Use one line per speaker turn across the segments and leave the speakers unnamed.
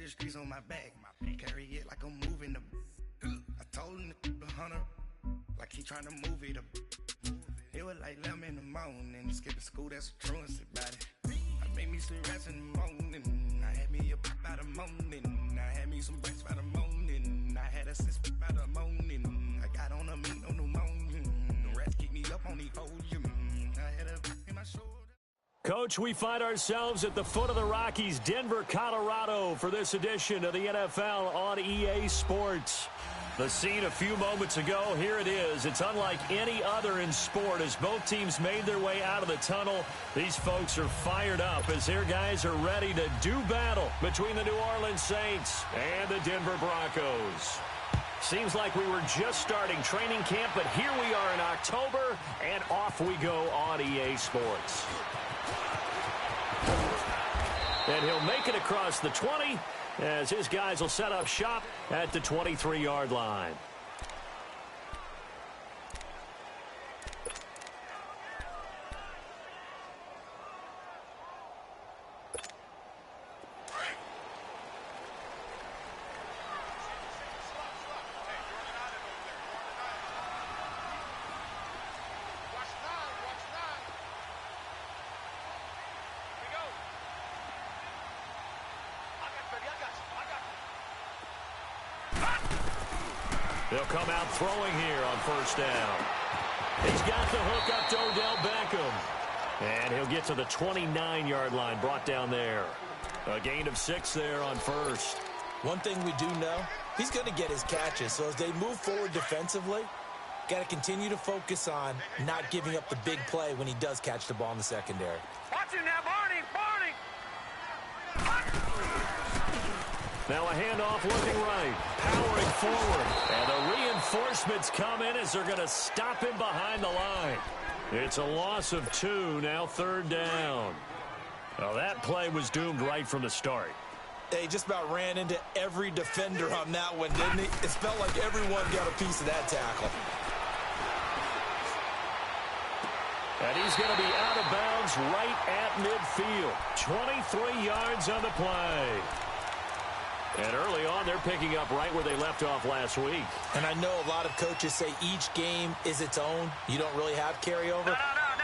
the streets on my back. Carry it like I'm moving the. I told him the hunter, like he trying to move it up. It was like 11 in the morning, skipping school, that's a truancy about it. I made me some rest in the morning. I had me up by the morning. I had me some breaks by the morning. I had a sis by the morning. I got on a meat on the morning. The rats keep me up on the podium. I had a in my shoulder.
Coach, we find ourselves at the foot of the Rockies, Denver, Colorado, for this edition of the NFL on EA Sports. The scene a few moments ago, here it is. It's unlike any other in sport as both teams made their way out of the tunnel. These folks are fired up as their guys are ready to do battle between the New Orleans Saints and the Denver Broncos. Seems like we were just starting training camp, but here we are in October, and off we go on EA Sports. And he'll make it across the 20 as his guys will set up shop at the 23-yard line. They'll come out throwing here on first down. He's got the hook up to Odell Beckham. And he'll get to the 29-yard line, brought down there. A gain of 6 there on first.
One thing we do know, he's going to get his catches. So as they move forward defensively, got to continue to focus on not giving up the big play when he does catch the ball in the secondary.
Watch him now, Barney!
Now a handoff looking right, powering forward. And the reinforcements come in as they're going to him behind the line. It's a loss of 2, now third down. Well, that play was doomed right from the start.
He just about ran into every defender on that one, didn't he? It felt like everyone got a piece of that tackle.
And he's going to be out of bounds right at midfield. 23 yards on the play. And early on, they're picking up right where they left off last week.
And I know a lot of coaches say each game is its own. You don't really have carryover.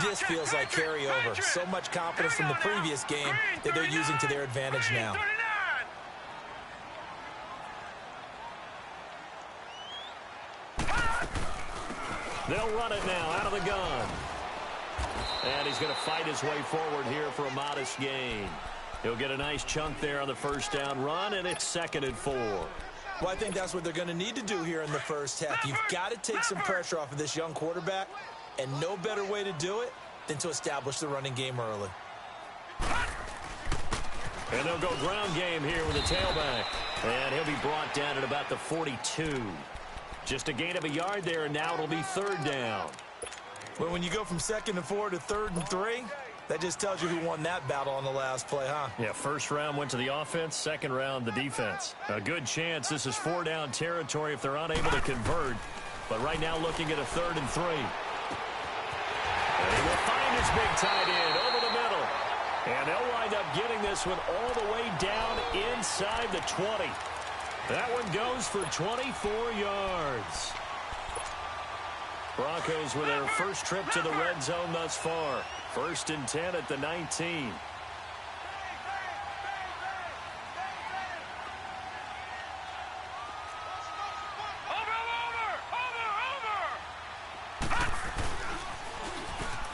This feels like carryover. So much confidence from the previous game that they're using to their advantage now.
They'll run it now out of the gun. And he's going to fight his way forward here for a modest gain. He'll get a nice chunk there on the first down run, and it's 2nd and 4.
Well, I think that's what they're going to need to do here in the first half. You've got to take some pressure off of this young quarterback, and no better way to do it than to establish the running game early.
And they'll go ground game here with the tailback. And he'll be brought down at about the 42. Just a gain of a yard there, and now it'll be 3rd down.
Well, when you go from 2nd and 4 to 3rd and 3, that just tells you who won that battle on the last play, huh?
Yeah, first round went to the offense, second round the defense. A good chance this is 4-down territory if they're unable to convert. But right now looking at a 3rd and 3. And he will find his big tight end over the middle. And they'll wind up getting this one all the way down inside the 20. That one goes for 24 yards. Broncos with their first trip to the red zone thus far. 1st and 10 at the 19.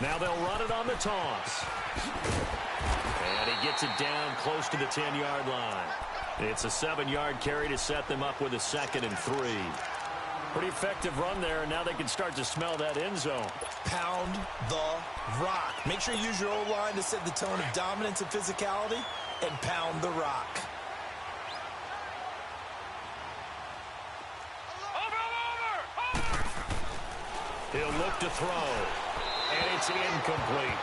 Now they'll run it on the toss. And he gets it down close to the 10-yard line. It's a 7-yard carry to set them up with a 2nd and 3. Pretty effective run there, and now they can start to smell that end zone.
Pound the rock. Make sure you use your O-line to set the tone of dominance and physicality, and pound the rock.
He'll look to throw, and it's incomplete.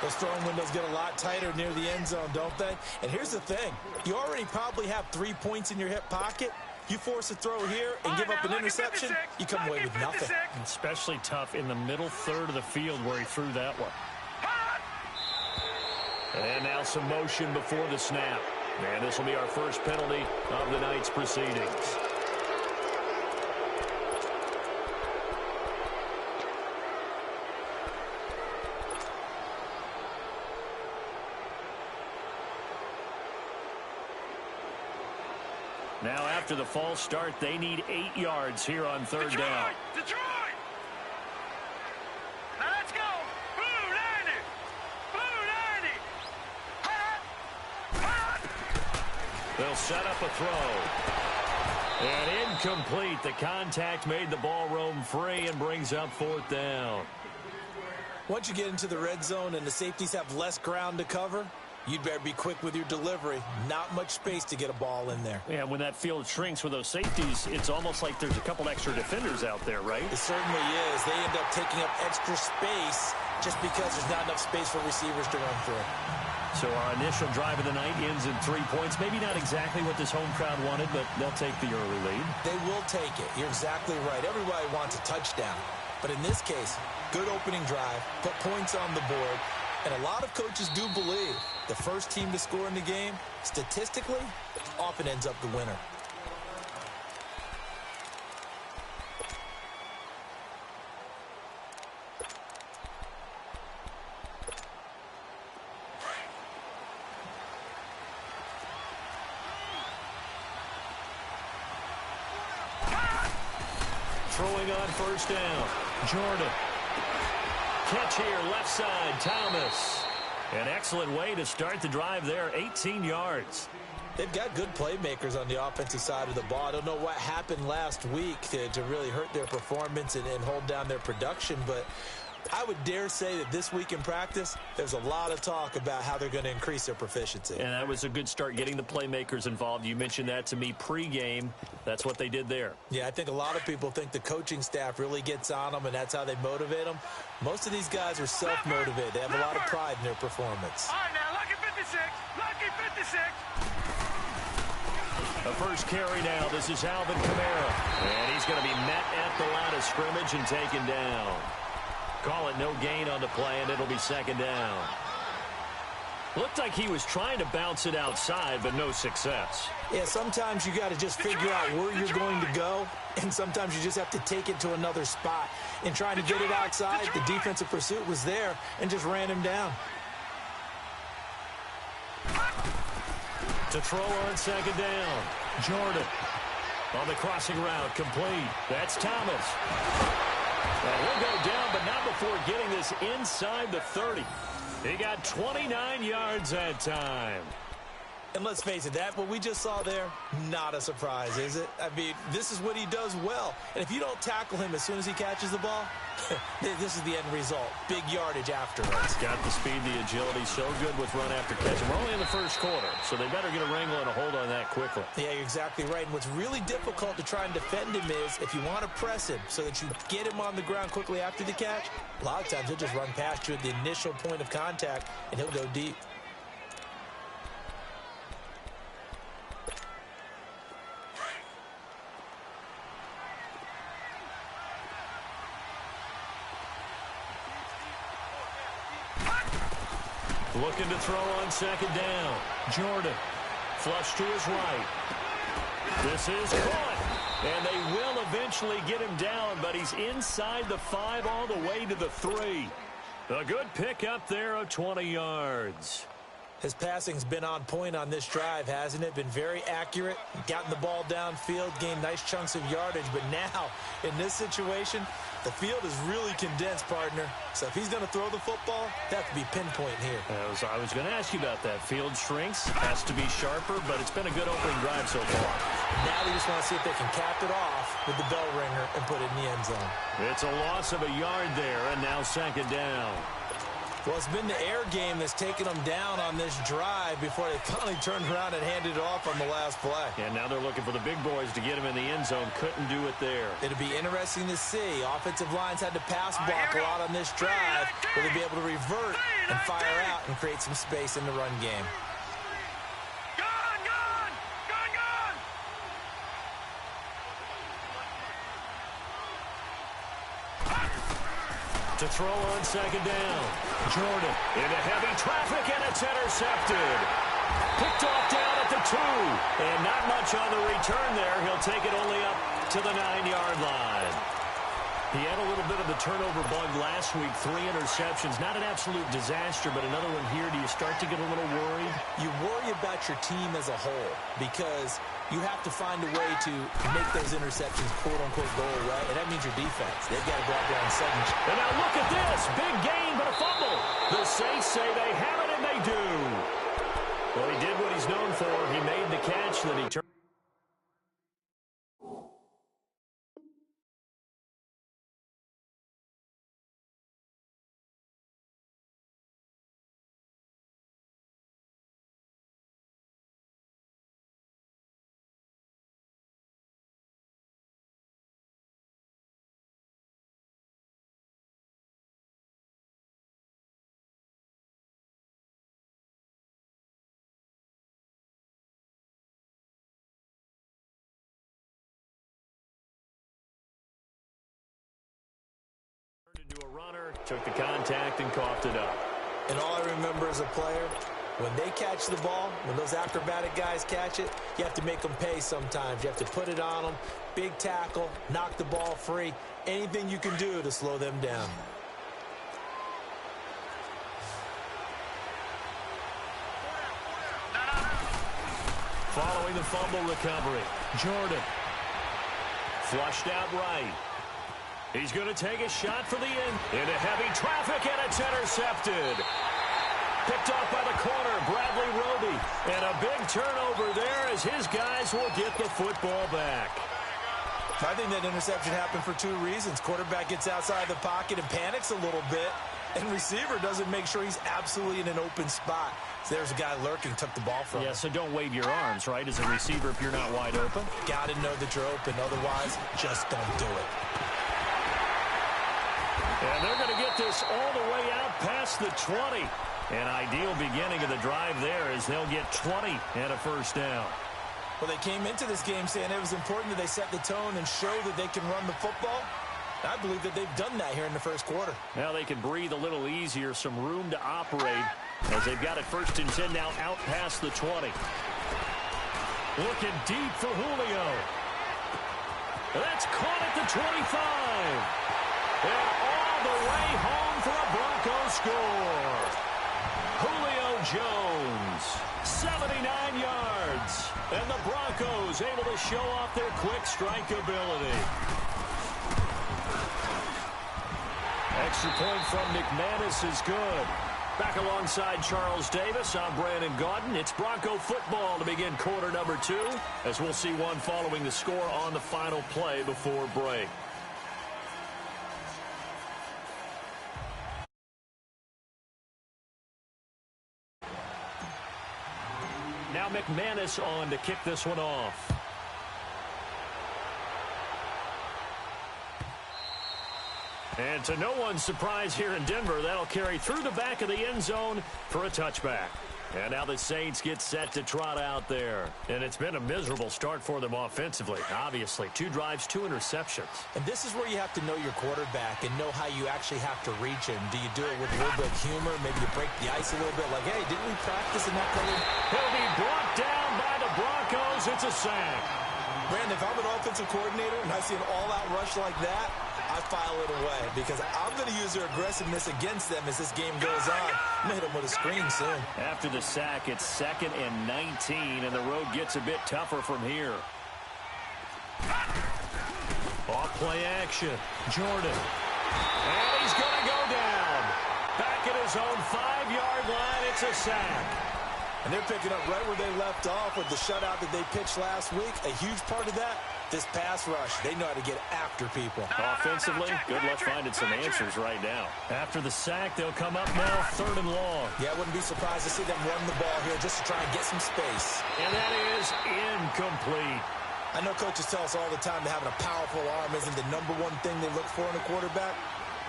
Those throwing windows get a lot tighter near the end zone, don't they? And here's the thing. You already probably have 3 points in your hip pocket. You force a throw here and give up an interception, you come away with nothing.
Especially tough in the middle third of the field where he threw that one. And now some motion before the snap. And this will be our first penalty of the night's proceedings. Now, after the false start, they need 8 yards here on third down.
Detroit! Now let's go! Blue 90! Blue 90!
They'll set up a throw. And incomplete. The contact made the ball roam free and brings up fourth down.
Once you get into the red zone and the safeties have less ground to cover, you'd better be quick with your delivery. Not much space to get a ball in there.
Yeah, when that field shrinks with those safeties, it's almost like there's a couple extra defenders out there, right?
It certainly is. They end up taking up extra space just because there's not enough space for receivers to run through.
So our initial drive of the night ends in 3 points. Maybe not exactly what this home crowd wanted, but they'll take the early lead.
They will take it. You're exactly right. Everybody wants a touchdown. But in this case, good opening drive, put points on the board, and a lot of coaches do believe the first team to score in the game, statistically, often ends up the winner.
Throwing on first down, Jordan. Catch here, left side, Thomas. An excellent way to start the drive there, 18 yards.
They've got good playmakers on the offensive side of the ball. I don't know what happened last week to really hurt their performance and hold down their production, but I would dare say that this week in practice, there's a lot of talk about how they're going to increase their proficiency.
And that was a good start, getting the playmakers involved. You mentioned that to me pregame. That's what they did there.
Yeah, I think a lot of people think the coaching staff really gets on them, and that's how they motivate them. Most of these guys are self-motivated. They have a lot of pride in their performance.
All right, now, lucky 56. Lucky 56.
The first carry now. This is Alvin Kamara. And he's going to be met at the line of scrimmage and taken down. Call it no gain on the play, and it'll be second down. Looked like he was trying to bounce it outside, but no success.
Yeah, sometimes you got to just figure out where you're going to go, and sometimes you just have to take it to another spot. In trying to get it outside, the defensive pursuit was there and just ran him down.
To throw on second down, Jordan. On the crossing route, complete. That's Thomas. And he'll go down, but not before getting this inside the 30. He got 29 yards that time.
And let's face it, that what we just saw there, not a surprise, is it? I mean, this is what he does well. And if you don't tackle him as soon as he catches the ball, this is the end result. Big yardage afterwards.
Got the speed, the agility, so good with run after catch. And we're only in the first quarter, so they better get a wrangle and a hold on that quickly.
Yeah, you're exactly right. And what's really difficult to try and defend him is if you want to press him so that you get him on the ground quickly after the catch, a lot of times he'll just run past you at the initial point of contact, and he'll go deep.
Looking to throw on second down. Jordan. Flush to his right. This is caught. And they will eventually get him down, but he's inside the 5 all the way to the 3. A good pickup there of 20 yards.
His passing's been on point on this drive, hasn't it? Been very accurate, gotten the ball downfield, gained nice chunks of yardage. But now, in this situation, the field is really condensed, partner. So if he's going to throw the football, that could be pinpoint here.
I was going to ask you about that. Field shrinks, has to be sharper, but it's been a good opening drive so far.
Now they just want to see if they can cap it off with the bell ringer and put it in the end zone.
It's a loss of a yard there, and now second down.
Well, it's been the air game that's taken them down on this drive before they finally turned around and handed it off on the last play.
And now they're looking for the big boys to get him in the end zone. Couldn't do it there.
It'll be interesting to see. Offensive lines had to pass block a lot on this drive. Will they be able to revert and fire out and create some space in the run game?
To throw on second down. Jordan into heavy traffic, and it's intercepted. Picked off down at the 2. And not much on the return there. He'll take it only up to the 9-yard line. He had a little bit of the turnover bug last week, 3 interceptions. Not an absolute disaster, but another one here. Do you start to get a little worried?
You worry about your team as a whole because you have to find a way to make those interceptions, quote-unquote, go away, and that means your defense. They've got to go out there and sudden.
And now look at this. Big gain, but a fumble. The Saints say they have it, and they do. Well, he did what he's known for. He made the catch that he turned. Into a runner, took the contact and coughed it up.
And all I remember as a player, when they catch the ball, when those acrobatic guys catch it, you have to make them pay sometimes. You have to put it on them, big tackle, knock the ball free, anything you can do to slow them down.
Following the fumble recovery, Jordan. Flushed out right. He's going to take a shot for the end. Into heavy traffic, and it's intercepted. Picked off by the corner, Bradley Roby. And a big turnover there as his guys will get the football back.
I think that interception happened for 2 reasons. Quarterback gets outside the pocket and panics a little bit. And receiver doesn't make sure he's absolutely in an open spot. So there's a guy lurking, took the ball from him.
Yeah, so don't wave your arms, right, as a receiver if you're not wide open.
Got to know that you're open. Otherwise, just don't do it.
And they're going to get this all the way out past the 20. An ideal beginning of the drive there as they'll get 20 and a first down.
Well, they came into this game saying it was important that they set the tone and show that they can run the football. I believe that they've done that here in the first quarter.
Now they can breathe a little easier, some room to operate as they've got it 1st and 10 now out past the 20. Looking deep for Julio. That's caught at the 25. And all the way home for a Broncos score. Julio Jones, 79 yards. And the Broncos able to show off their quick strike ability. Extra point from McManus is good. Back alongside Charles Davis, I'm Brandon Gaudin. It's Bronco football to begin quarter number 2, as we'll see one following the score on the final play before break. Now McManus on to kick this one off. And to no one's surprise here in Denver, that'll carry through the back of the end zone for a touchback. And now the Saints get set to trot out there. And it's been a miserable start for them offensively, obviously. 2 drives, 2 interceptions.
And this is where you have to know your quarterback and know how you actually have to reach him. Do you do it with a little bit of humor? Maybe you break the ice a little bit like, hey, didn't we practice in that play?
He'll be brought down by the Broncos. It's a sack.
Brandon, if I'm an offensive coordinator and I see an all-out rush like that, I file it away because I'm going to use their aggressiveness against them as this game goes on. I'm going to hit them with a screen soon.
After the sack, it's 2nd and 19, and the road gets a bit tougher from here. Off play action. Jordan. And he's going to go down. Back at his own 5-yard line, it's a sack.
And they're picking up right where they left off with the shutout that they pitched last week. A huge part of that, this pass rush. They know how to get after people.
Offensively, good luck finding some answers right now. After the sack, they'll come up now 3rd and long.
Yeah, I wouldn't be surprised to see them run the ball here just to try and get some space.
And that is incomplete.
I know coaches tell us all the time that having a powerful arm isn't the #1 thing they look for in a quarterback.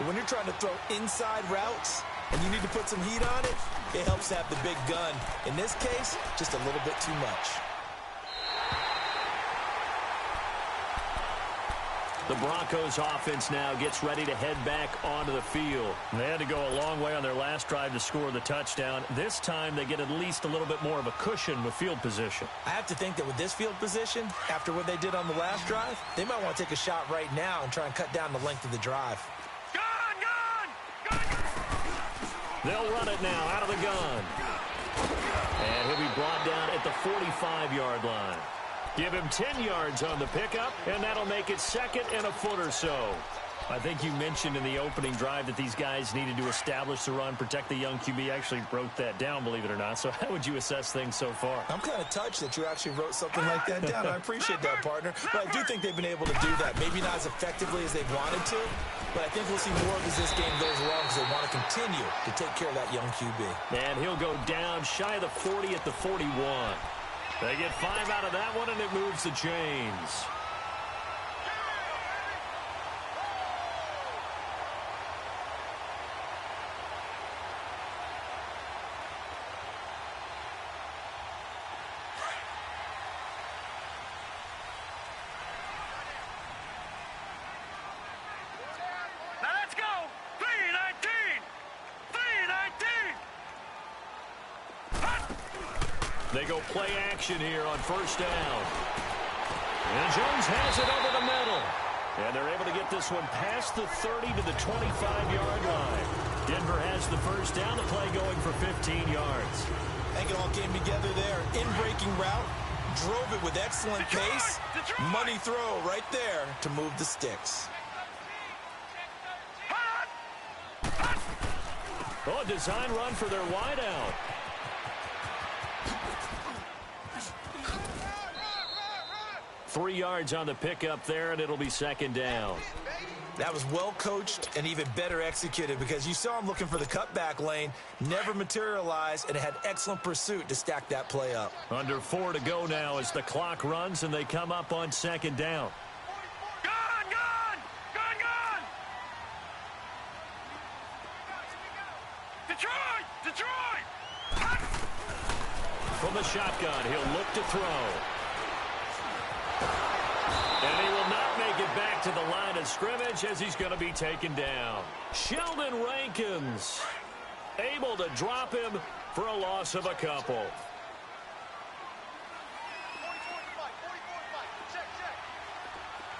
But when you're trying to throw inside routes and you need to put some heat on it, it helps to have the big gun. In this case, just a little bit too much.
The Broncos offense now gets ready to head back onto the field. They had to go a long way on their last drive to score the touchdown. This time they get at least a little bit more of a cushion with field position.
I have to think that with this field position, after what they did on the last drive, they might want to take a shot right now and try and cut down the length of the drive.
They'll run it now out of the gun. And he'll be brought down at the 45-yard line. Give him 10 yards on the pickup, and that'll make it second and a foot or so. I think you mentioned in the opening drive that these guys needed to establish the run, protect the young QB. Actually wrote that down, believe it or not. So how would you assess things so far?
I'm kind of touched that you actually wrote something like that down. I appreciate that, partner. But I do think they've been able to do that. Maybe not as effectively as they've wanted to, but I think we'll see more of as this game goes along because they want to continue to take care of that young QB.
And he'll go down shy of the 40 at the 41. They get 5 out of that one, and it moves the chains.
Now let's go. 3-19. 3-19.
They go play action here on first down. And Jones has it over the middle. And they're able to get this one past the 30 to the 25-yard line. Denver has the first down. The play going for 15 yards.
I think it all came together there. In-breaking route. Drove it with excellent pace. Money throw right there to move the sticks.
Oh, a design run for their wideout. Three yards on the pickup there, and it'll be second down.
That was well coached and even better executed because you saw him looking for the cutback lane, never materialized, and had excellent pursuit to stack that play up.
Under 4 to go now as the clock runs, and they come up on second down.
Gone! Detroit!
From the shotgun, he'll look to throw. And he will not make it back to the line of scrimmage as he's going to be taken down. Sheldon Rankins able to drop him for a loss of a couple.
All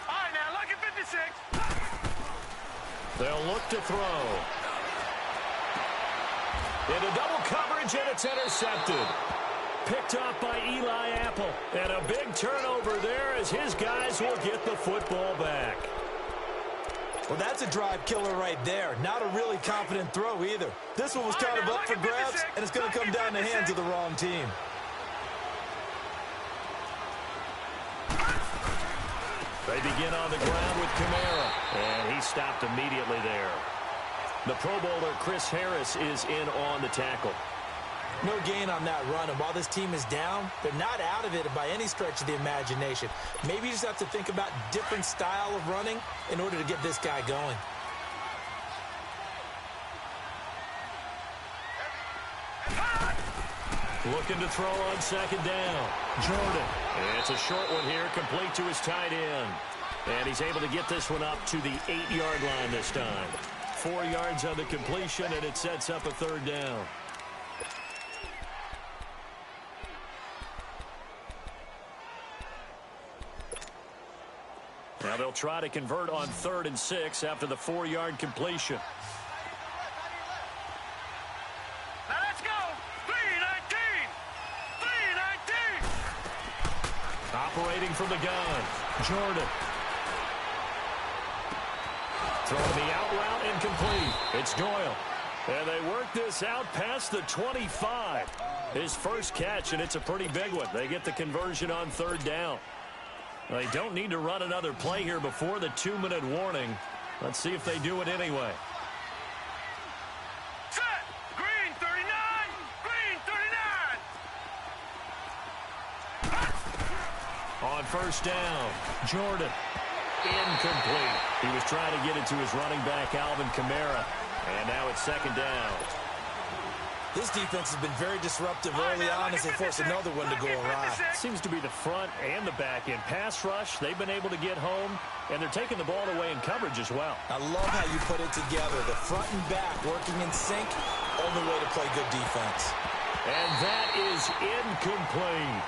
right, now, look at 56.
They'll look to throw. Into double coverage, and it's intercepted. Picked off by Eli Apple. And a big turnover there as his guys will get the football back.
Well, that's a drive killer right there. Not a really confident throw either. This one was kind of up for grabs, and it's going to come down in the hands of the wrong team.
They begin on the ground with Kamara, and he stopped immediately there. The Pro Bowler Chris Harris is in on the tackle.
No gain on that run, and while this team is down, they're not out of it by any stretch of the imagination. Maybe you just have to think about different style of running in order to get this guy going.
Looking to throw on second down. Jordan. And it's a short one here, complete to his tight end. And he's able to get this one up to the 8-yard line this time. 4 yards on the completion, and it sets up a third down. Now they'll try to convert on 3rd and 6 after the 4-yard completion.
Now let's go. 3-19.
Operating from the gun. Jordan. Throwing the out route incomplete. It's Doyle. And they work this out past the 25. His first catch, and it's a pretty big one. They get the conversion on 3rd down. They don't need to run another play here before the 2-minute warning. Let's see if they do it anyway.
Set. Green 39. Green 39.
On first down, Jordan. Incomplete. He was trying to get it to his running back, Alvin Kamara. And now it's second down.
This defense has been very disruptive early on as they force another one to go awry.
Seems to be the front and the back end. Pass rush, they've been able to get home, and they're taking the ball away in coverage as well.
I love how you put it together. The front and back working in sync, only way to play good defense.
And that is incomplete.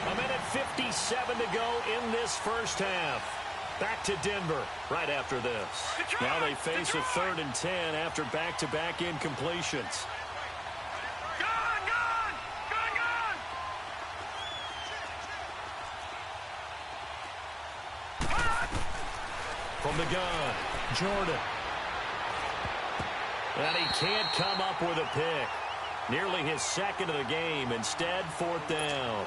A minute 57 to go in this first half. Back to Denver right after this. Now they face a 3rd and 10 after back-to-back incompletions. From the gun, Jordan. And he can't come up with a pick. Nearly his second of the game. Instead, 4th down.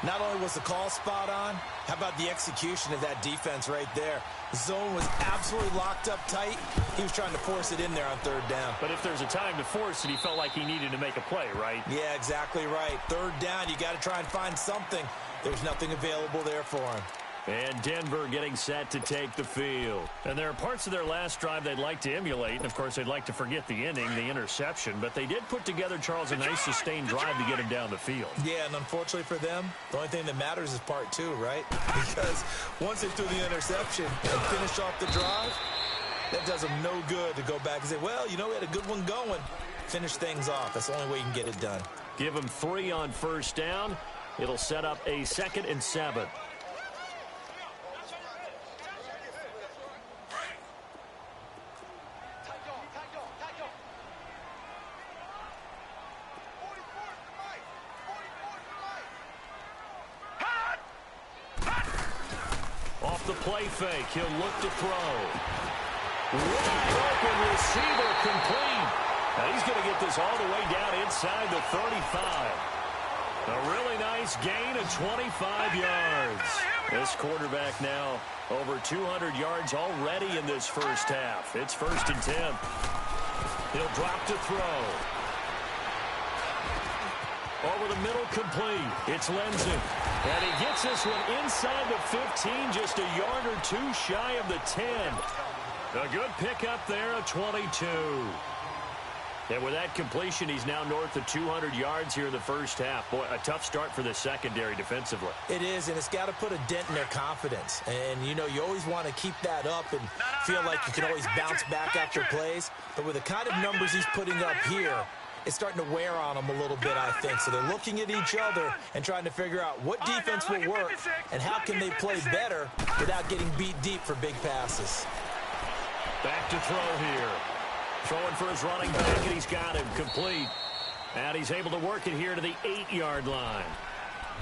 Not only was the call spot on, how about the execution of that defense right there? The zone was absolutely locked up tight. He was trying to force it in there on 3rd down.
But if there's a time to force it, he felt like he needed to make a play, right?
Yeah, exactly right. 3rd down, you got to try and find something. There's nothing available there for him.
And Denver getting set to take the field. And there are parts of their last drive they'd like to emulate. And, of course, they'd like to forget the ending, the interception. But they did put together, Charles, a nice sustained drive to get him down the field.
Yeah, and unfortunately for them, the only thing that matters is part 2, right? Because once they threw the interception and finished off the drive, that does them no good to go back and say, well, you know, we had a good one going. Finish things off. That's the only way you can get it done.
Give them 3 on 1st down. It'll set up a 2nd and 7. Off the play fake, he'll look to throw. Wide open receiver complete. Now he's going to get this all the way down inside the 35. A really nice gain of 25 yards. This quarterback now over 200 yards already in this first half. It's 1st and 10. He'll drop to throw. Over the middle, complete. It's Lenzen. And he gets this one inside the 15, just a yard or 2 shy of the 10. A good pickup there, a 22. And with that completion, he's now north of 200 yards here in the first half. Boy, a tough start for the secondary defensively.
It is, and it's got to put a dent in their confidence. And, you know, you always want to keep that up and feel like you can always bounce back after plays. But with the kind of numbers he's putting up here, it's starting to wear on them a little bit, I think. So they're looking at each other and trying to figure out what defense will work and how can they play better without getting beat deep for big passes.
Back to throw here. Throwing for his running back, and he's got him complete. And he's able to work it here to the 8-yard line.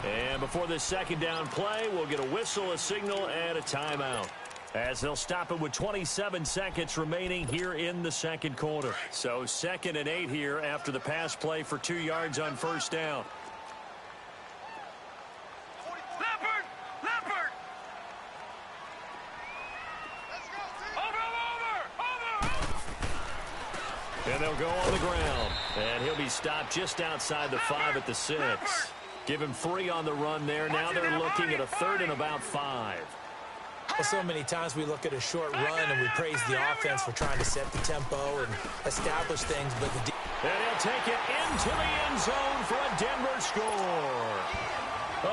And before this 2nd down play, we'll get a whistle, a signal, and a timeout, as they'll stop it with 27 seconds remaining here in the 2nd quarter. So 2nd and 8 here after the pass play for 2 yards on 1st down. And they'll go on the ground. And he'll be stopped just outside the 5 at the 6. Give him 3 on the run there. Now they're looking at a 3rd and about 5.
Well, so many times we look at a short run and we praise the offense for trying to set the tempo and establish things. But and
he'll take it into the end zone for a Denver score.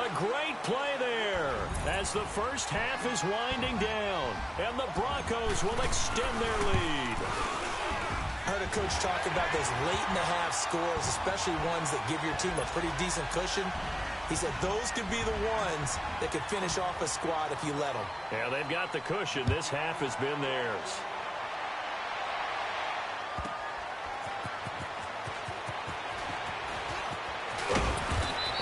A great play there as the first half is winding down. And the Broncos will extend their lead.
I heard a coach talk about those late-in-the-half scores, especially ones that give your team a pretty decent cushion. He said those could be the ones that could finish off a squad if you let them.
Yeah, they've got the cushion. This half has been theirs.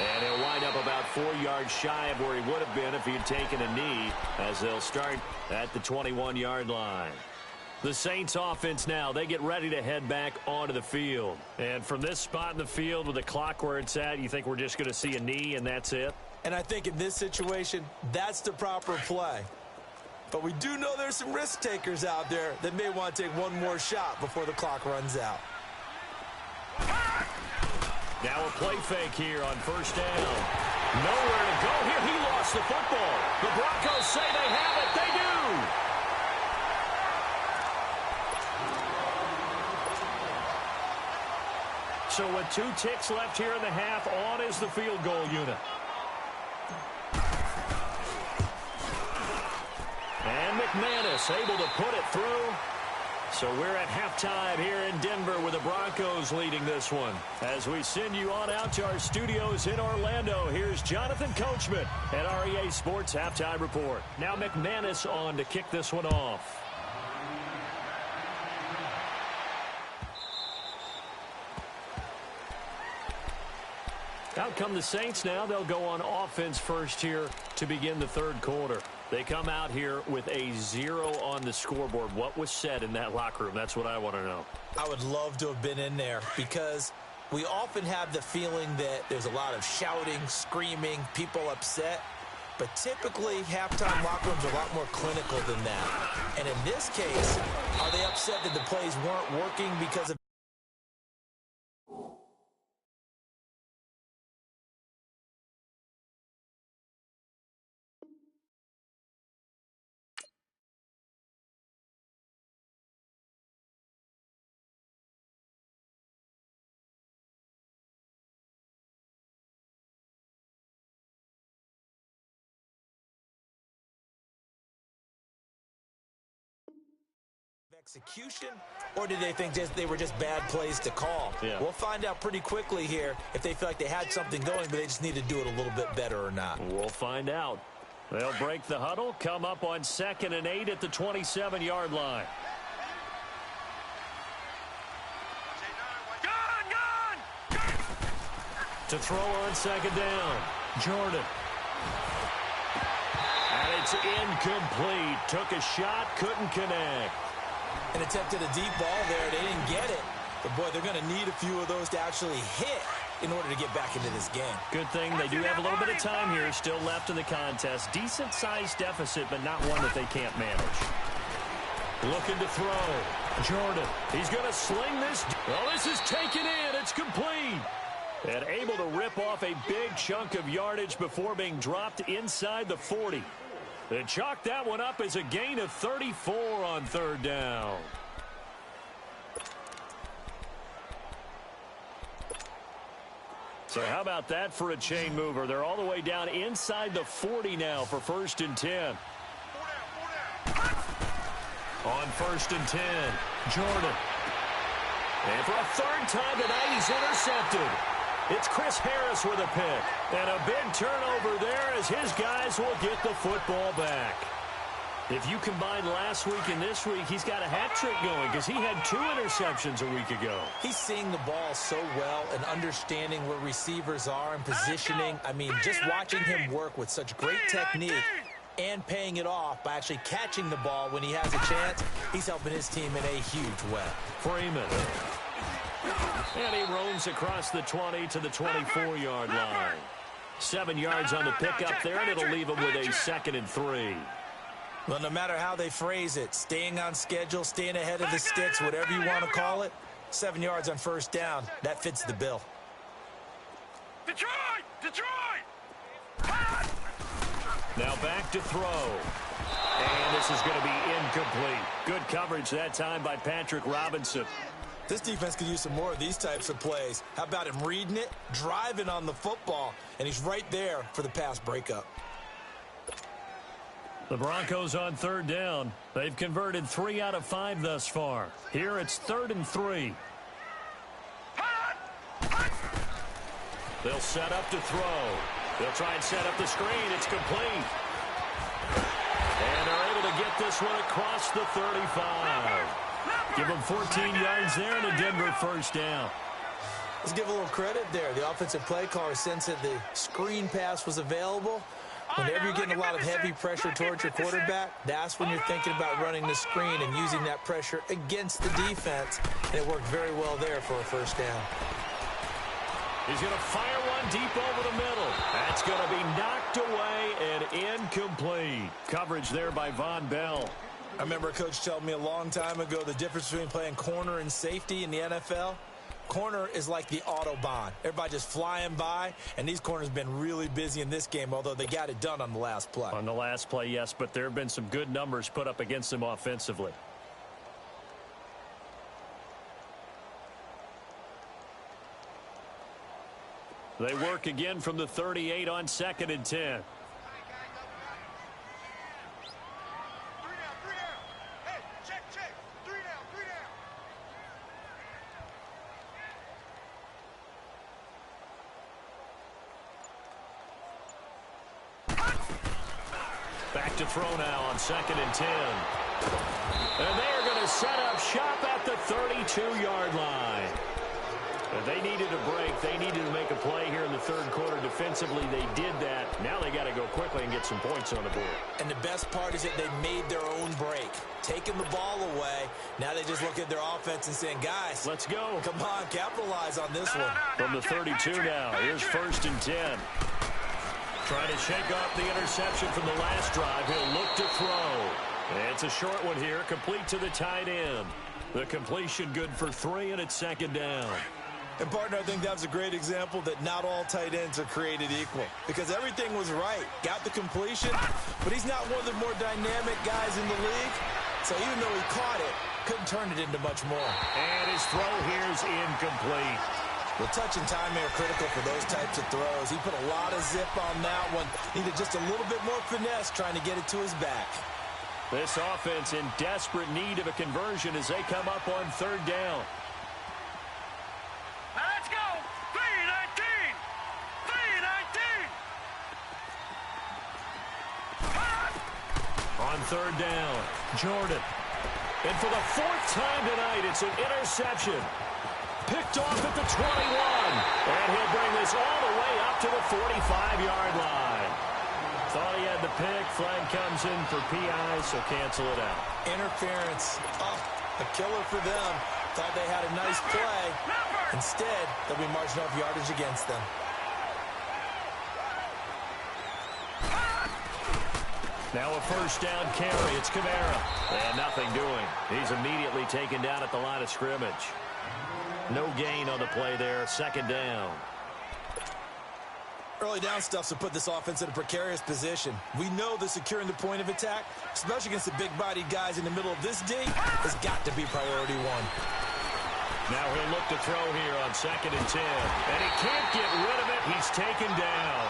And he'll wind up about 4 yards shy of where he would have been if he had taken a knee, as they'll start at the 21-yard line. The Saints offense now, they get ready to head back onto the field. And from this spot in the field with the clock where it's at, you think we're just going to see a knee and that's it?
And I think in this situation, that's the proper play. But we do know there's some risk takers out there that may want to take one more shot before the clock runs out.
Now a play fake here on 1st down. Nowhere to go here. He lost the football. The Broncos say they have it. They do. So with 2 ticks left here in the half, on is the field goal unit. And McManus able to put it through. So we're at halftime here in Denver with the Broncos leading this one. As we send you on out to our studios in Orlando, here's Jonathan Coachman at our EA Sports Halftime Report. Now McManus on to kick this one off. Out come the Saints now. They'll go on offense first here to begin the third quarter. They come out here with a 0 on the scoreboard. What was said in that locker room? That's what I want to know. I would love to have been in there because we often have the feeling that there's a lot of shouting, screaming, people upset. But typically, halftime locker rooms are a lot more clinical than that. And in this case, are they upset that the plays weren't working because of execution, or did they think they were just bad plays to call? Yeah. We'll find out pretty quickly here if they feel like they had something going, but they just need to do it a little bit better or not. We'll find out. They'll break the huddle, come up on 2nd and 8 at the 27-yard line. To throw on 2nd down, Jordan. And it's incomplete. Took a shot, couldn't connect. And attempted a deep ball there. They didn't get it. But, boy, they're going to need a few of those to actually hit in order to get back into this game. Good thing they do have a little bit of time here still left in the contest. Decent-sized deficit, but not one that they can't manage. Looking to throw. Jordan. He's going to sling this. Well, this is taken in. It's complete. And able to rip off a big chunk of yardage before being dropped inside the 40. They chalk that one up as a gain of 34 on 3rd down. So how about that for a chain mover? They're all the way down inside the 40 now for 1st and 10. On 1st and 10, Jordan. And for a 3rd time tonight, he's intercepted. It's Chris Harris with a pick. And a big turnover there as his guys will get the football back. If you combine last week and this week, he's got a hat trick going because he had 2 interceptions a week ago. He's seeing the ball so well and understanding where receivers are and positioning. I mean, just watching him work with such great technique and paying it off by actually catching the ball when he has a chance, he's helping his team in a huge way. Freeman. And he roams across the 20 to the 24-yard line. 7 yards on the pickup there, and it'll leave him with a 2nd and 3. Well, no matter how they phrase it, staying on schedule, staying ahead of the sticks, whatever you want to call it, 7 yards on 1st down, that fits the bill.
Detroit!
Now back to throw. And this is going to be incomplete. Good coverage that time by Patrick Robinson.
This defense could use some more of these types of plays. How about him reading it, driving on the football, and he's right there for the pass breakup.
The Broncos on 3rd down. They've converted 3 out of 5 thus far. Here it's 3rd and 3. They'll set up to throw. They'll try and set up the screen. It's complete. And they're able to get this one across the 35. Give them 14 yards there and a Denver 1st down.
Let's give a little credit there. The offensive play caller sensed that the screen pass was available. Whenever you're getting a lot of heavy pressure towards your quarterback, that's when you're thinking about running the screen and using that pressure against the defense. And it worked very well there for a 1st down.
He's going to fire one deep over the middle. That's going to be knocked away and incomplete. Coverage there by Von Bell.
I remember a coach telling me a long time ago the difference between playing corner and safety in the NFL. Corner is like the Autobahn. Everybody just flying by, and these corners have been really busy in this game, although they got it done on the last play.
On the last play, yes, but there have been some good numbers put up against them offensively. They work again from the 38 on 2nd and 10. Back to throw now on 2nd and 10. And they are going to set up shop at the 32-yard line. But they needed a break. They needed to make a play here in the third quarter. Defensively, they did that. Now they got to go quickly and get some points on the board. And the best part is that they made their own break. Taking the ball away. Now they just look at their offense and saying, guys, let's go. Come on, capitalize on this one. From the 32 now, here's 1st and 10. Trying to shake off the interception from the last drive. He'll look to throw. It's a short one here, complete to the tight end. The completion good for 3, and it's 2nd down. And, partner, I think that was a great example that not all tight ends are created equal. Because everything was right. Got the completion, but he's not one of the more dynamic guys in the league. So even though he caught it, couldn't turn it into much more. And his throw here is incomplete. Well, touch and timing are critical for those types of throws. He put a lot of zip on that one. Needed just a little bit more finesse trying to get it to his back. This offense in desperate need of a conversion as they come up on 3rd down.
Let's go! 3-19! 3-19!
On 3rd down, Jordan. And for the 4th time tonight, it's an interception. Picked off at the 21. And he'll bring this all the way up to the 45-yard line. Thought he had the pick. Flag comes in for PI, so cancel it out. Interference. Oh, a killer for them. Thought they had a nice play. Instead, they'll be marching off yardage against them. Now a 1st down carry. It's Kamara. And nothing doing. He's immediately taken down at the line of scrimmage. No gain on the play there. 2nd down. Early down stuffs will put this offense in a precarious position. We know that securing the point of attack, especially against the big-bodied guys in the middle of this D, has got to be priority 1. Now he'll look to throw here on 2nd and 10. And he can't get rid of it. He's taken down.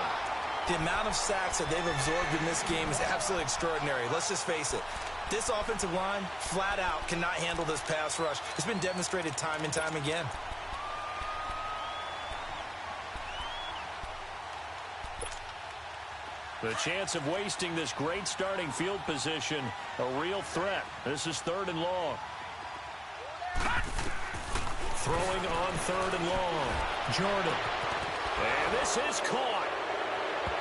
The amount of sacks that they've absorbed in this game is absolutely extraordinary. Let's just face it. This offensive line, flat out, cannot handle this pass rush. It's been demonstrated time and time again. The chance of wasting this great starting field position, a real threat. This is 3rd and long. Throwing on 3rd and long. Jordan. And this is caught.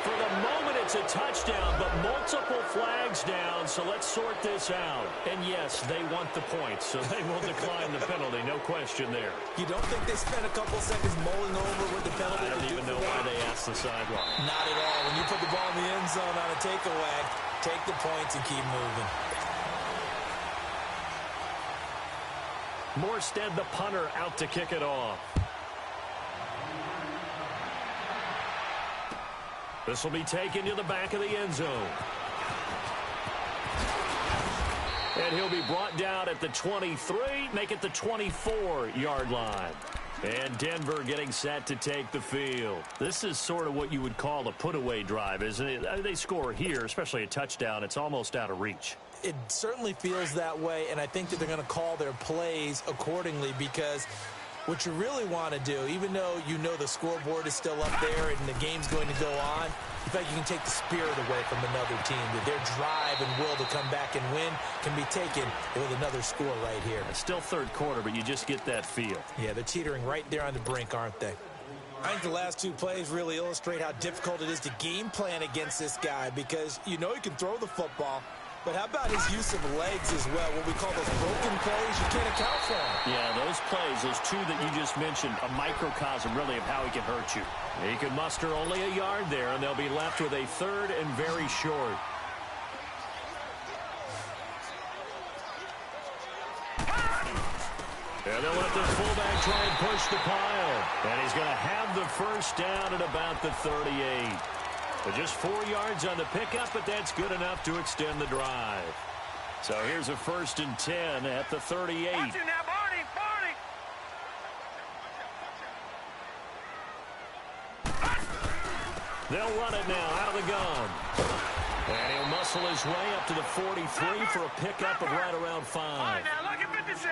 For the moment, it's a touchdown, but multiple flags down, so let's sort this out. And, yes, they want the points, so they will decline the penalty, no question there. You don't think they spent a couple seconds mulling over what the penalty? I don't even know why they asked the sideline. Not at all. When you put the ball in the end zone on a takeaway, take the points and keep moving. Morstead, the punter, out to kick it off. This will be taken to the back of the end zone. And he'll be brought down at the 23, make it the 24-yard line. And Denver getting set to take the field. This is sort of what you would call a put-away drive, isn't it? They score here, especially a touchdown. It's almost out of reach. It certainly feels that way, and I think that they're going to call their plays accordingly because what you really want to do, even though you know the scoreboard is still up there and the game's going to go on, in fact, you can take the spirit away from another team. That their drive and will to come back and win can be taken with another score right here. It's still 3rd quarter, but you just get that feel. Yeah, they're teetering right there on the brink, aren't they? I think the last 2 plays really illustrate how difficult it is to game plan against this guy because you know he can throw the football. But how about his use of legs as well? What we call those broken plays, you can't account for them. Yeah, those plays, those 2 that you just mentioned, a microcosm really of how he can hurt you. He can muster only a yard there, and they'll be left with a 3rd and very short. And they'll let the fullback try and push the pile. And he's going to have the 1st down at about the 38. But just 4 yards on the pickup, but that's good enough to extend the drive. So here's a 1st and 10 at the 38.
Watch it now, Barney, Barney.
They'll run it now out of the gun. And he'll muscle his way up to the 43 for a pickup of right around 5.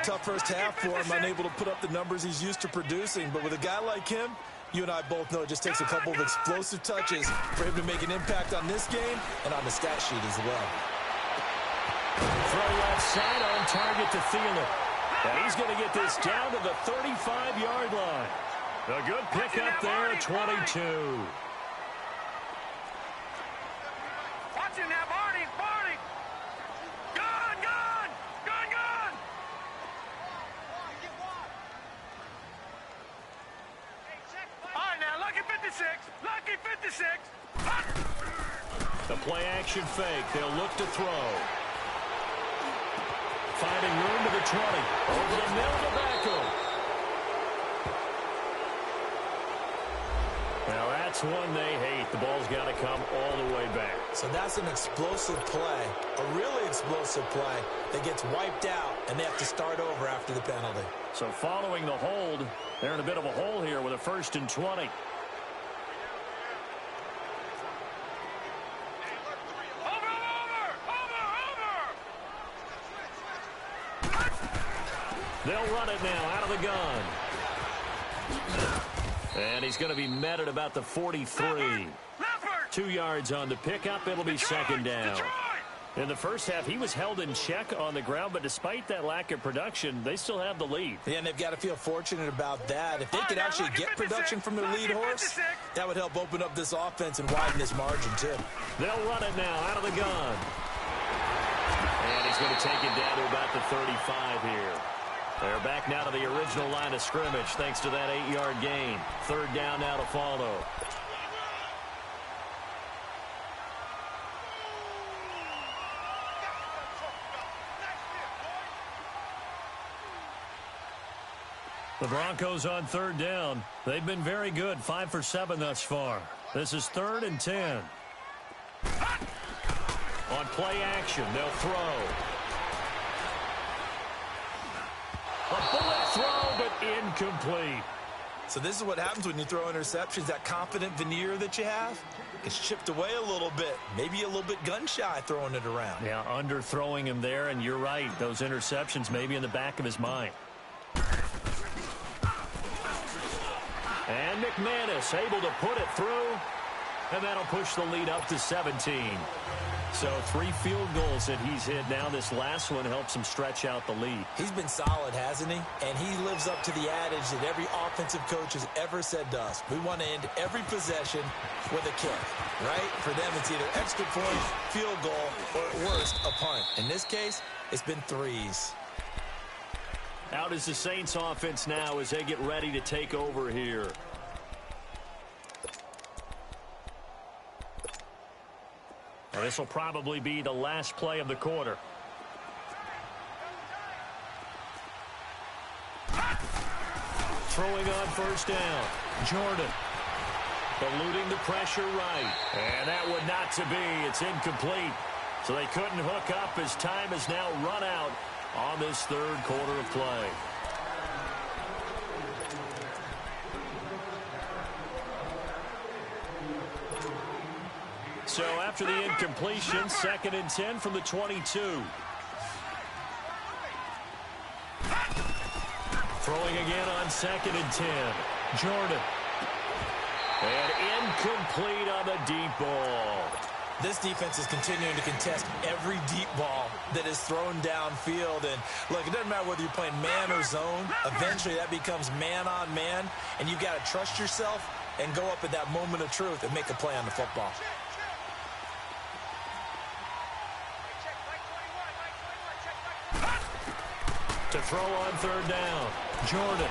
Tough first half for him, unable to put up the numbers he's used to producing. But with a guy like him, you and I both know it just takes a couple of explosive touches for him to make an impact on this game and on the stat sheet as well.
Throw left side on target to Thielen. And he's going to get this down to the 35-yard line. A good pickup there at 22.
Watch him now, Barney, Barney. Gun, gun, gun, gun. All right, now, lucky 56, lucky 56.
The play action fake. They'll look to throw. Finding room to the 20. Over the middle to Beckham. Now that's one they hate. The ball's got to come all the way back.
So that's an explosive play, a really explosive play that gets wiped out, and they have to start over after the penalty.
So following the hold, they're in a bit of a hole here with a 1st and 20. They'll run it now out of the gun. And he's going to be met at about the 43. 2 yards on the pickup. It'll be second down. In the first half, he was held in check on the ground, but despite that lack of production, they still have the lead.
Yeah, and they've got to feel fortunate about that. If they could actually get production from their lead horse, that would help open up this offense and widen this margin, too.
They'll run it now out of the gun. And he's going to take it down to about the 35 here. They're back now to the original line of scrimmage thanks to that 8-yard gain. 3rd down now to follow. The Broncos on 3rd down. They've been very good, 5 for 7 thus far. This is 3rd and 10. On play action, they'll throw. A bullet throw, but incomplete.
So this is what happens when you throw interceptions. That confident veneer that you have gets chipped away a little bit. Maybe a little bit gun-shy throwing it around.
Yeah, underthrowing him there, and you're right. Those interceptions may be in the back of his mind. And McManus able to put it through, and that'll push the lead up to 17. So 3 field goals that he's hit now. This last one helps him stretch out the lead.
He's been solid, hasn't he? And he lives up to the adage that every offensive coach has ever said to us. We want to end every possession with a kick, right? For them, it's either extra point, field goal, or at worst, a punt. In this case, it's been 3s.
Out is the Saints offense now as they get ready to take over here. Now, this will probably be the last play of the quarter. Throwing on 1st down. Jordan. Eluding the pressure right. And that would not to be. It's incomplete. So they couldn't hook up as time has now run out on this 3rd quarter of play. So after the incompletion, 2nd and 10 from the 22. Throwing again on 2nd and 10. Jordan. And incomplete on the deep ball.
This defense is continuing to contest every deep ball that is thrown downfield. And look, it doesn't matter whether you're playing man or zone. Eventually that becomes man on man. And you've got to trust yourself and go up at that moment of truth and make a play on the football.
To throw on 3rd down. Jordan.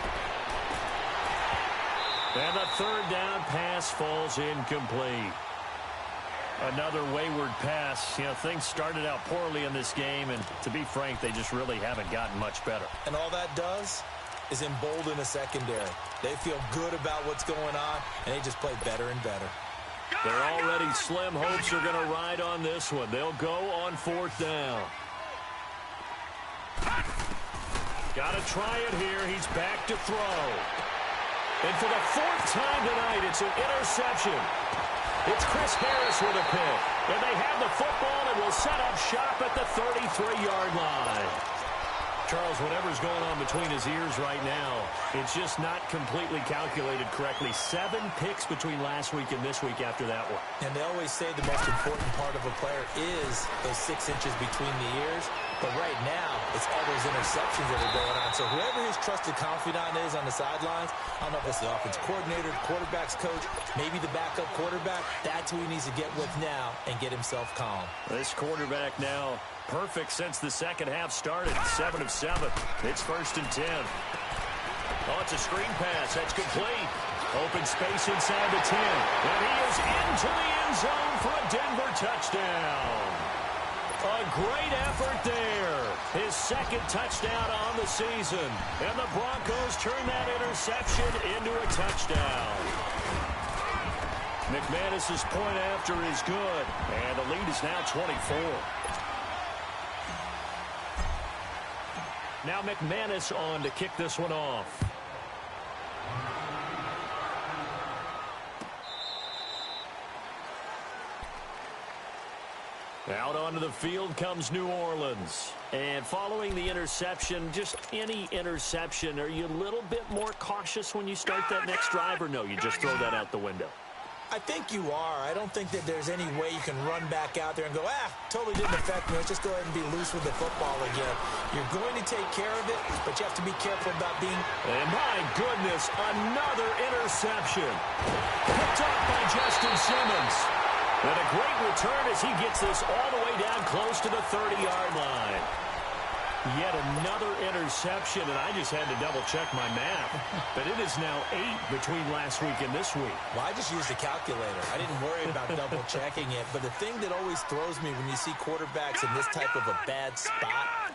And the 3rd down pass falls incomplete. Another wayward pass. You know, things started out poorly in this game, and to be frank, they just really haven't gotten much better.
And all that does is embolden a secondary. They feel good about what's going on, and they just play better and better.
Their already slim hopes are going to ride on this one. They'll go on 4th down. Got to try it here. He's back to throw. And for the 4th time tonight, it's an interception. It's Chris Harris with a pick. And they have the football and will set up shop at the 33-yard line. Charles, whatever's going on between his ears right now, it's just not completely calculated correctly. 7 picks between last week and this week after that one.
And they always say the most important part of a player is those 6 inches between the ears. But right now, it's all those interceptions that are going on. So whoever his trusted confidant is on the sidelines, I don't know if it's the offense coordinator, the quarterback's coach, maybe the backup quarterback, that's who he needs to get with now and get himself calm.
This quarterback now perfect since the second half started. 7 of 7. It's 1st and 10. Oh, it's a screen pass. That's complete. Open space inside the 10. And he is into the end zone for a Denver touchdown. A great effort there. His 2nd touchdown on the season. And the Broncos turn that interception into a touchdown. McManus's point after is good. And the lead is now 24. Now McManus on to kick this one off. Out onto the field comes New Orleans. And following the interception, just any interception, are you a little bit more cautious when you start that next drive, or no, you just throw that out the window?
I think you are. I don't think that there's any way you can run back out there and go, totally didn't affect me. Let's just go ahead and be loose with the football again. You're going to take care of it, but you have to be careful about being...
And my goodness, another interception. Picked off by Justin Simmons. And a great return as he gets this all the way down close to the 30-yard line. Yet another interception, and I just had to double-check my math. But it is now 8 between last week and this week.
Well, I just used a calculator. I didn't worry about double-checking it. But the thing that always throws me when you see quarterbacks in this type of a bad spot,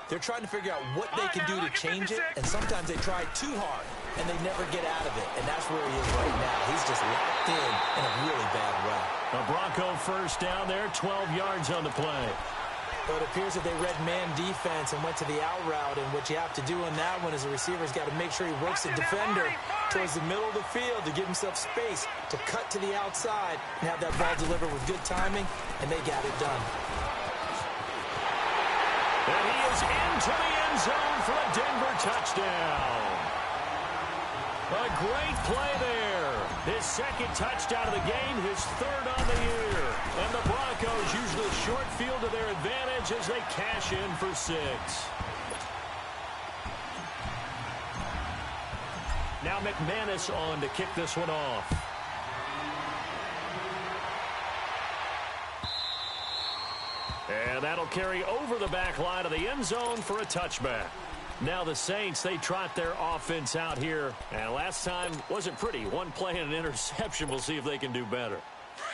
they're trying to figure out what they can do to change it, and sometimes they try too hard, and they never get out of it. And that's where he is right now. He's just locked in a really bad way.
A Bronco first down there, 12 yards on the play.
But it appears that they read man defense and went to the out route, and what you have to do on that one is the receiver's got to make sure he works the defender towards the middle of the field to give himself space to cut to the outside and have that ball delivered with good timing, and they got it done.
And he is into the end zone for a Denver touchdown. A great play there. His 2nd touchdown of the game, his 3rd on the year. And the Broncos use the short field to their advantage as they cash in for 6. Now McManus on to kick this one off. And that'll carry over the back line of the end zone for a touchback. Now the Saints, they trot their offense out here. And last time wasn't pretty. One play and an interception. We'll see if they can do better.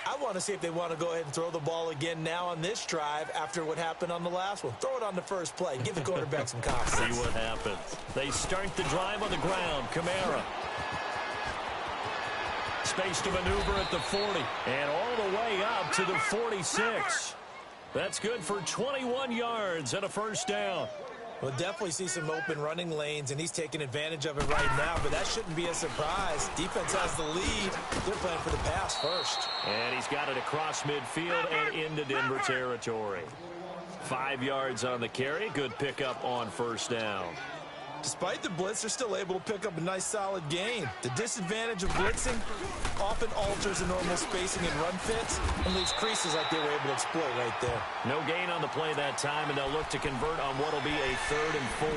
I want to see if they want to go ahead and throw the ball again now on this drive after what happened on the last one. Throw it on the first play. Give the quarterback some confidence.
See what happens. They start the drive on the ground. Kamara. Space to maneuver at the 40. And all the way up to the 46. That's good for 21 yards and a first down.
We'll definitely see some open running lanes, and he's taking advantage of it right now, but that shouldn't be a surprise. Defense has the lead. They're playing for the pass first.
And he's got it across midfield and into Denver territory. 5 yards on the carry. Good pickup on first down.
Despite the blitz, they're still able to pick up a nice, solid gain. The disadvantage of blitzing often alters the normal spacing and run fits and leaves creases like they were able to exploit right there.
No gain on the play that time, and they'll look to convert on what will be a 3rd and 4.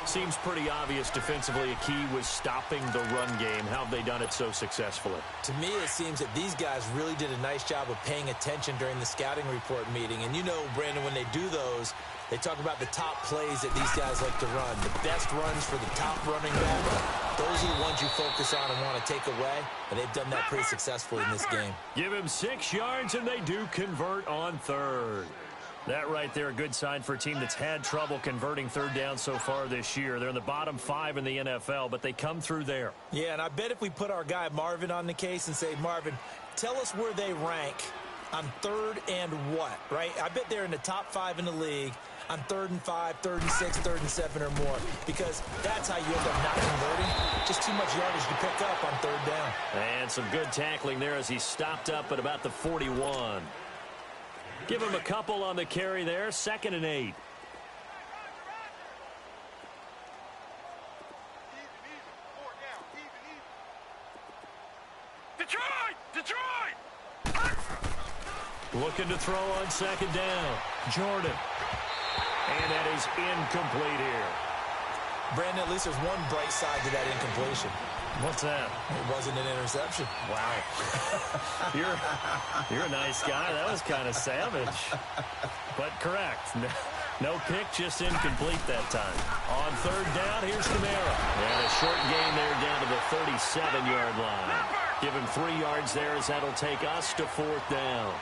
Seems pretty obvious defensively a key was stopping the run game. How have they done it so successfully?
To me, it seems that these guys really did a nice job of paying attention during the scouting report meeting. And you know, Brandon, when they do those, they talk about the top plays that these guys like to run. The best runs for the top running back. Those are the ones you focus on and want to take away. And they've done that pretty successfully in this game.
Give him 6 yards, and they do convert on 3rd. That right there, a good sign for a team that's had trouble converting 3rd down so far this year. They're in the bottom 5 in the NFL, but they come through there.
Yeah, and I bet if we put our guy Marvin on the case and say, Marvin, tell us where they rank on 3rd and what, right? I bet they're in the top 5 in the league on 3rd and 5, 3rd and 6, 3rd and 7 or more, because that's how you end up not converting. Just too much yardage to pick up on 3rd down.
And some good tackling there as he stopped up at about the 41. Give him a couple on the carry there, 2nd and 8.
Detroit!
Looking to throw on 2nd down. Jordan. And that is incomplete here.
Brandon, at least there's one bright side to that incompletion.
What's that?
It wasn't an interception.
Wow. You're a nice guy. That was kind of savage. But correct. No pick, just incomplete that time. On 3rd down, here's Kamara. And a short gain there down to the 37-yard line. Give him 3 yards there as that'll take us to 4th down.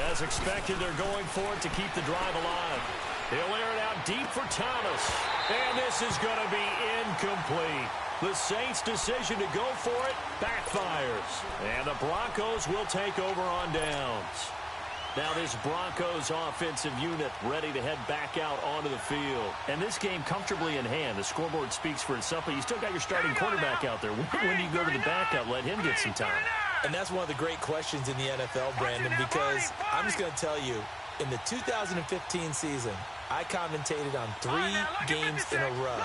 As expected, they're going for it to keep the drive alive. They'll air it out deep for Thomas. And this is going to be incomplete. The Saints' decision to go for it backfires. And the Broncos will take over on downs. Now this Broncos offensive unit ready to head back out onto the field. And this game comfortably in hand. The scoreboard speaks for itself, but you still got your starting quarterback out there. When do you go to the backup, let him get some time?
And that's one of the great questions in the NFL, Brandon, because I'm just going to tell you, in the 2015 season, I commentated on 3 games in a row.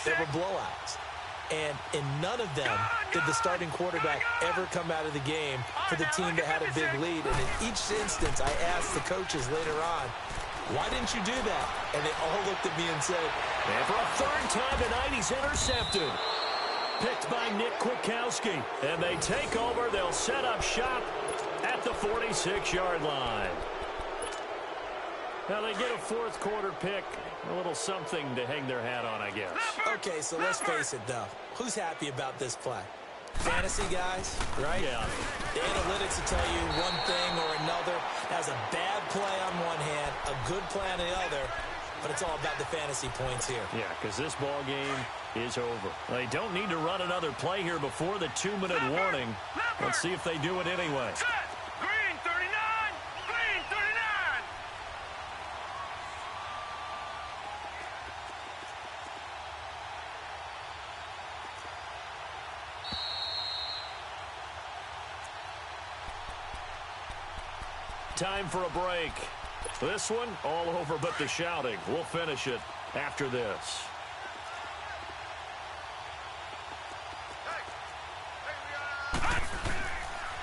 There were blowouts. And in none of them did the starting quarterback ever come out of the game for the team that had a big lead. And in each instance, I asked the coaches later on, why didn't you do that? And they all looked at me and said,
and for a 3rd time tonight, he's intercepted. Picked by Nick Kwiatkowski. And they take over. They'll set up shop at the 46-yard line. Now they get a 4th quarter pick. A little something to hang their hat on, I guess.
Okay, so let's face it, though. Who's happy about this play? Fantasy guys, right?
Yeah.
The analytics will tell you one thing or another. Has a bad play on one hand, a good play on the other, but it's all about the fantasy points here.
Yeah, because this ball game is over. They don't need to run another play here before the 2-minute warning. Let's see if they do it anyway.
Green 39! Green 39!
Time for a break. This one, all over but the shouting. We'll finish it after this.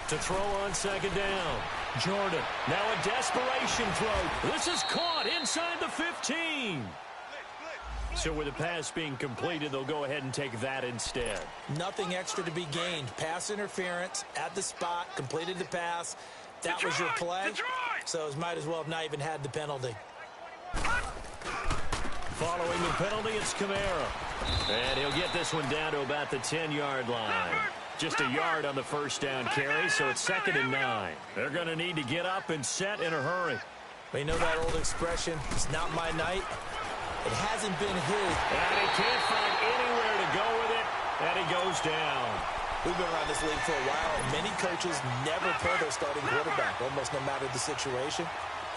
To throw on 2nd down. Jordan. Now a desperation throw. This is caught inside the 15. So with the pass being completed, they'll go ahead and take that instead.
Nothing extra to be gained. Pass interference at the spot, completed the pass. That was your play, so it might as well have not even had the penalty.
Following the penalty, it's Kamara. And he'll get this one down to about the 10-yard line. Just a yard on the 1st down carry, so it's 2nd and 9. They're going to need to get up and set in a hurry.
But you know that old expression, it's not my night? It hasn't been his.
And he can't find anywhere to go with it, and he goes down.
We've been around this league for a while, and many coaches never pull their starting quarterback, almost no matter the situation.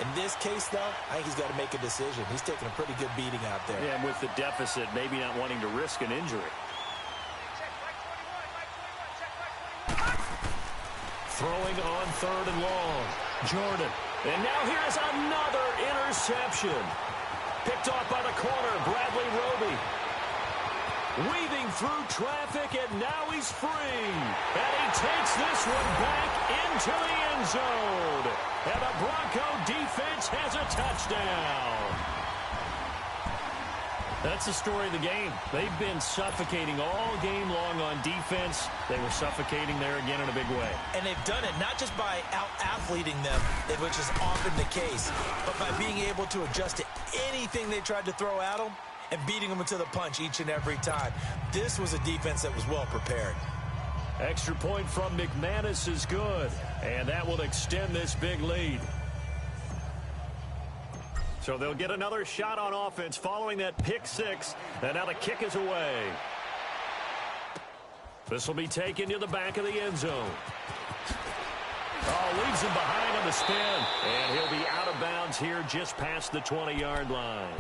In this case, though, I think he's got to make a decision. He's taking a pretty good beating out there.
Yeah, and with the deficit, maybe not wanting to risk an injury. Throwing on 3rd and long. Jordan. And now here's another interception. Picked off by the corner, Bradley Roby. Weaving through traffic, and now he's free. And he takes this one back into the end zone. And the Bronco defense has a touchdown. That's the story of the game. They've been suffocating all game long on defense. They were suffocating there again in a big way.
And they've done it not just by out-athleting them, which is often the case, but by being able to adjust to anything they tried to throw at them and beating them to the punch each and every time. This was a defense that was well prepared.
Extra point from McManus is good, and that will extend this big lead. So they'll get another shot on offense following that pick six, and now the kick is away. This will be taken to the back of the end zone. Oh, leaves him behind on the spin, and he'll be out of bounds here just past the 20-yard line.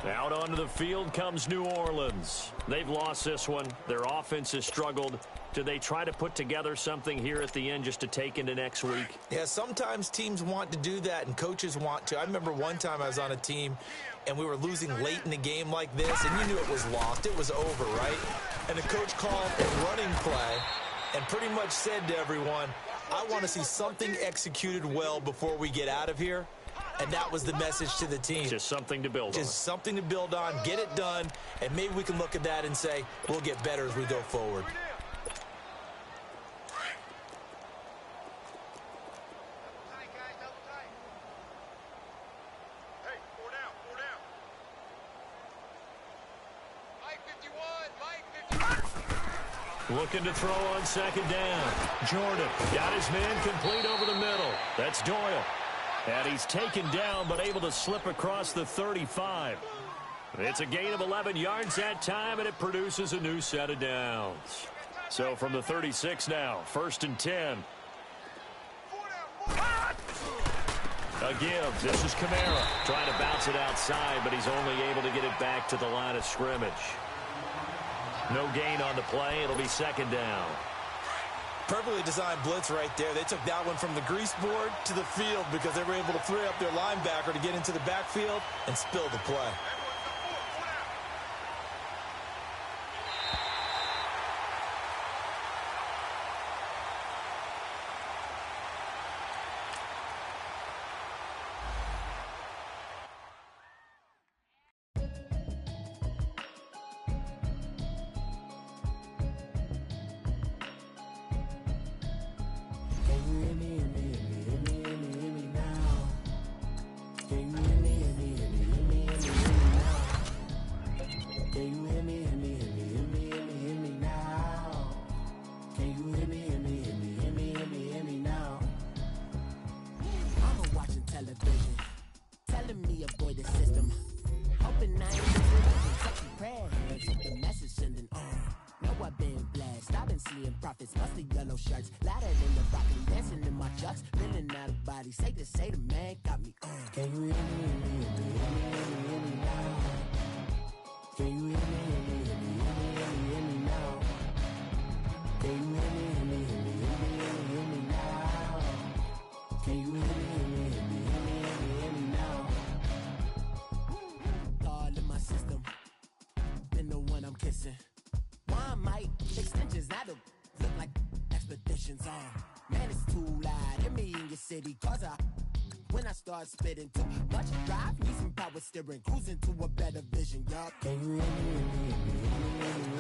Out onto the field comes New Orleans. They've lost this one. Their offense has struggled. Do they try to put together something here at the end just to take into next week?
Yeah, sometimes teams want to do that and coaches want to. I remember one time I was on a team and we were losing late in the game like this, and you knew it was lost. It was over, right? And the coach called a running play and pretty much said to everyone, I want to see something executed well before we get out of here. And that was the message to the team.
Just something to build on.
Just something to build on, get it done, and maybe we can look at that and say, we'll get better as we go forward.
Looking to throw on second down. Jordan got his man complete over the middle. That's Doyle. And he's taken down, but able to slip across the 35. It's a gain of 11 yards that time, and it produces a new set of downs. So from the 36 now, 1st and 10. A give. This is Kamara trying to bounce it outside, but he's only able to get it back to the line of scrimmage. No gain on the play. It'll be second down.
Perfectly designed blitz right there. They took that one from the grease board to the field because they were able to free up their linebacker to get into the backfield and spill the play.
When I start spitting too much drive, need some power steering, cruising to a better vision, y'all. Can you hear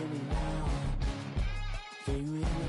me now? Can you hear me?